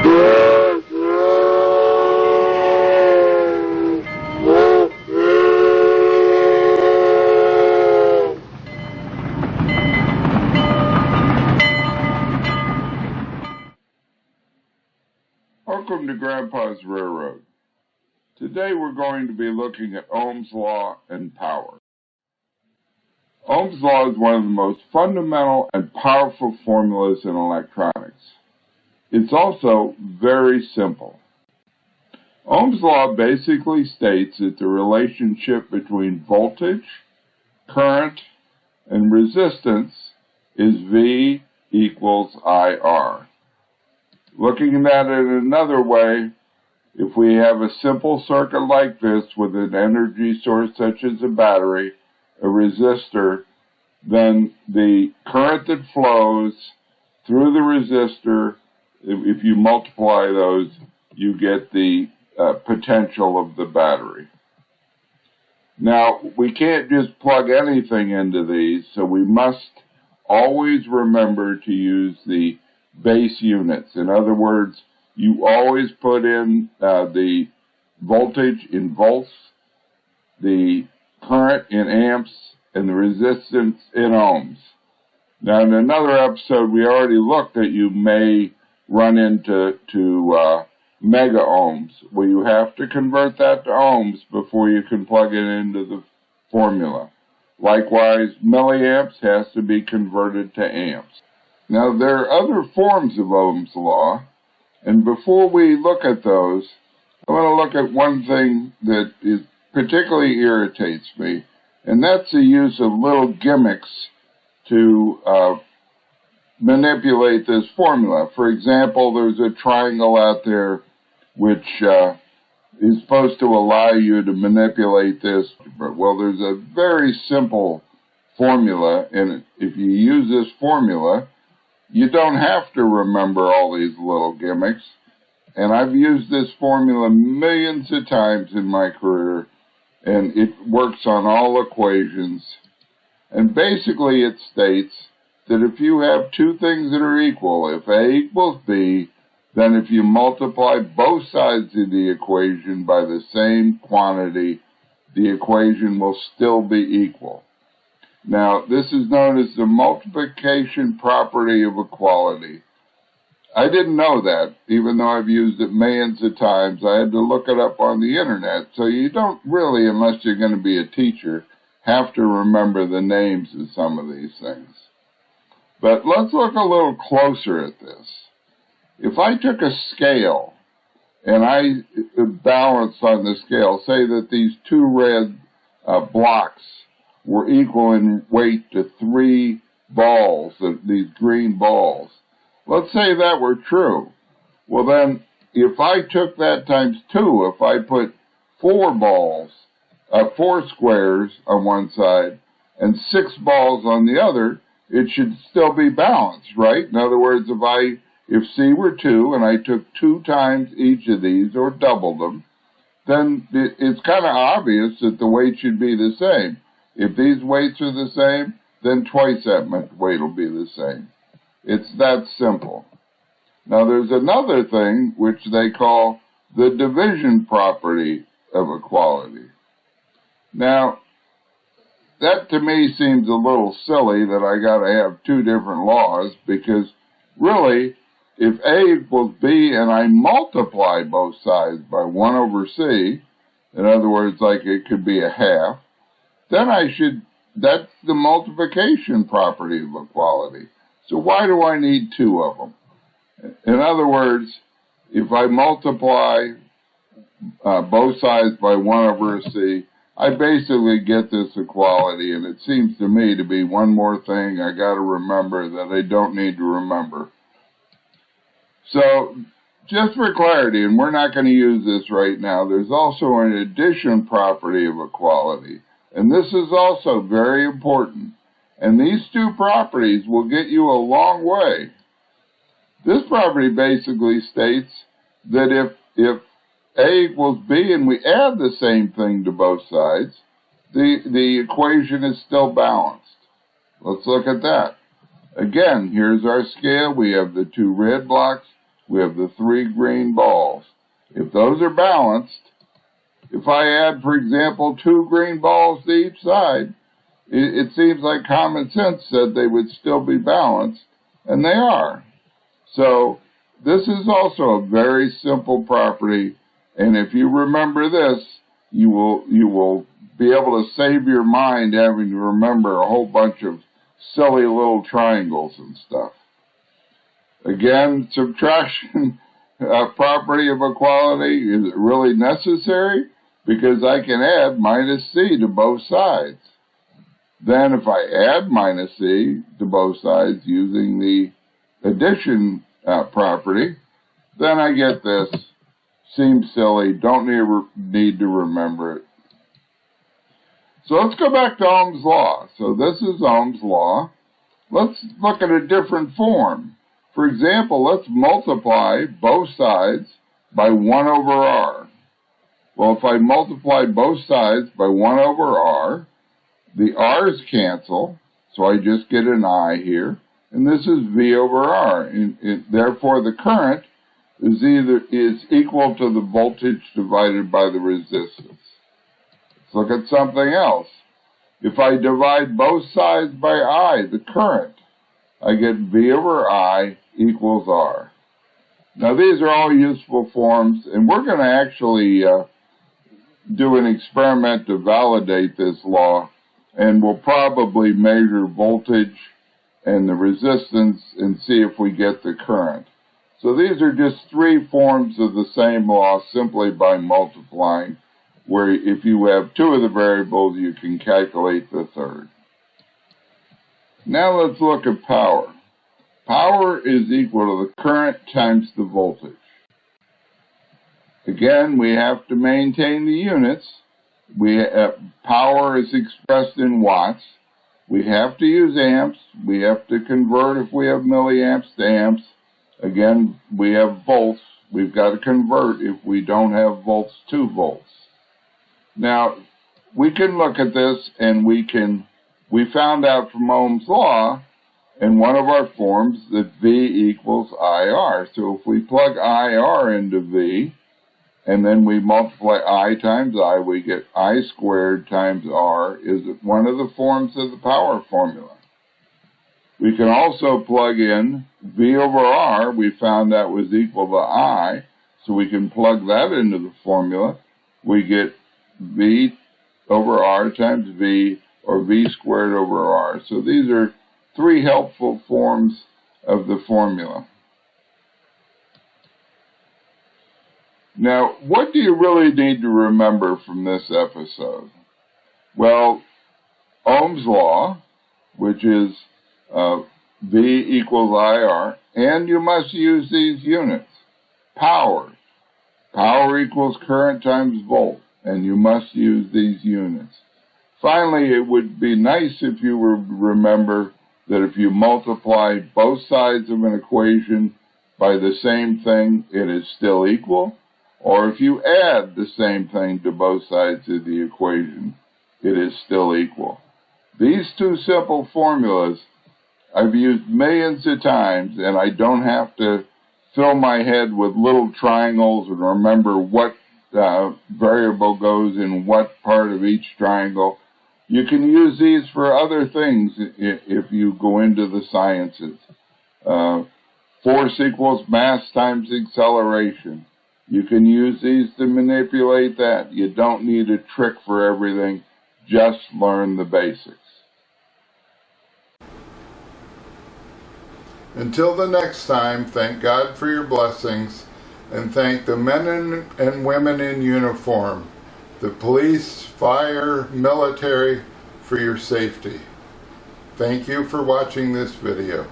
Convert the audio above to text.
Welcome to Grandpa's Railroad. Today we're going to be looking at Ohm's law and power. Ohm's law is one of the most fundamental and powerful formulas in electronics. It's also very simple. Ohm's law basically states that the relationship between voltage, current, and resistance is V equals IR. Looking at it another way, if we have a simple circuit like this with an energy source such as a battery, a resistor, then the current that flows through the resistor, if you multiply those, you get the potential of the battery. Now, we can't just plug anything into these, so we must always remember to use the base units. In other words, you always put in the voltage in volts, the current in amps, and the resistance in ohms. Now, in another episode, we already looked at you may run into mega ohms, where you have to convert that to ohms before you can plug it into the formula. Likewise, milliamps has to be converted to amps. Now, there are other forms of Ohm's law, and before we look at those, I want to look at one thing that particularly irritates me, and that's the use of little gimmicks to manipulate this formula. For example, there's a triangle out there which is supposed to allow you to manipulate this. Well, there's a very simple formula, and if you use this formula, you don't have to remember all these little gimmicks. And I've used this formula millions of times in my career, and it works on all equations. And basically it states that if you have two things that are equal, if A equals B, then if you multiply both sides of the equation by the same quantity, the equation will still be equal. Now, this is known as the multiplication property of equality. I didn't know that, even though I've used it millions of times. I had to look it up on the internet, so you don't really, unless you're going to be a teacher, have to remember the names of some of these things. But let's look a little closer at this. If I took a scale and I balanced on the scale, say that these two red blocks were equal in weight to 3 balls, these green balls. Let's say that were true. Well then, if I took that times 2, if I put 4 squares on one side and 6 balls on the other, it should still be balanced, right? In other words, if C were 2 and I took 2 times each of these or doubled them, then it's kind of obvious that the weight should be the same. If these weights are the same, then twice that weight will be the same. It's that simple. Now there's another thing which they call the division property of equality. Now, that to me seems a little silly that I got to have 2 different laws, because really, if A equals B and I multiply both sides by 1 over C, in other words, like it could be a half, then that's the multiplication property of equality. So why do I need 2 of them? In other words, if I multiply both sides by 1 over C, I basically get this equality, and it seems to me to be one more thing I got to remember that I don't need to remember. So, just for clarity, and we're not going to use this right now, there's also an addition property of equality. And this is also very important. And these 2 properties will get you a long way. This property basically states that if A equals B and we add the same thing to both sides, the equation is still balanced. Let's look at that. Again, here's our scale. We have the 2 red blocks. we have the 3 green balls. If those are balanced, if I add, for example, 2 green balls to each side, it seems like common sense said they would still be balanced, and they are. So this is also a very simple property, and if you remember this, you will be able to save your mind having to remember a whole bunch of silly little triangles and stuff. Again, subtraction property of equality is really necessary because I can add minus c to both sides. Then if I add minus c to both sides using the addition property, then I get this. Seems silly, don't need to remember it. So let's go back to Ohm's law. So this is Ohm's law. Let's look at a different form. For example, let's multiply both sides by 1 over r. Well, if I multiply both sides by 1 over r, the r's cancel, so I just get an I here, and this is V over R. Therefore, the current is equal to the voltage divided by the resistance. Let's look at something else. If I divide both sides by I, the current, I get V over I equals R. Now, these are all useful forms, and we're going to actually do an experiment to validate this law, and we'll probably measure voltage and the resistance and see if we get the current. So these are just 3 forms of the same law simply by multiplying, where if you have 2 of the variables, you can calculate the third. Now let's look at power. Power is equal to the current times the voltage. Again, we have to maintain the units. Power is expressed in watts. We have to use amps. We have to convert if we have milliamps to amps. Again, we have volts. We've got to convert if we don't have volts to volts. Now, we can look at this and we found out from Ohm's law in one of our forms that V equals IR. So if we plug IR into V, and then we multiply I times I, we get I squared times R is one of the forms of the power formula. We can also plug in V over R. We found that was equal to I, so we can plug that into the formula. We get V over R times V, or V squared over R. So these are 3 helpful forms of the formula. Now, what do you really need to remember from this episode? Well, Ohm's law, which is V equals IR, and you must use these units. Power. Power equals current times volt, and you must use these units. Finally, it would be nice if you would remember that if you multiply both sides of an equation by the same thing, it is still equal. Or if you add the same thing to both sides of the equation, it is still equal. These 2 simple formulas I've used millions of times, and I don't have to fill my head with little triangles and remember what variable goes in what part of each triangle. You can use these for other things if you go into the sciences. Force equals mass times acceleration. You can use these to manipulate that. You don't need a trick for everything. Just learn the basics. Until the next time, thank God for your blessings, and thank the men and women in uniform, the police, fire, military, for your safety. Thank you for watching this video.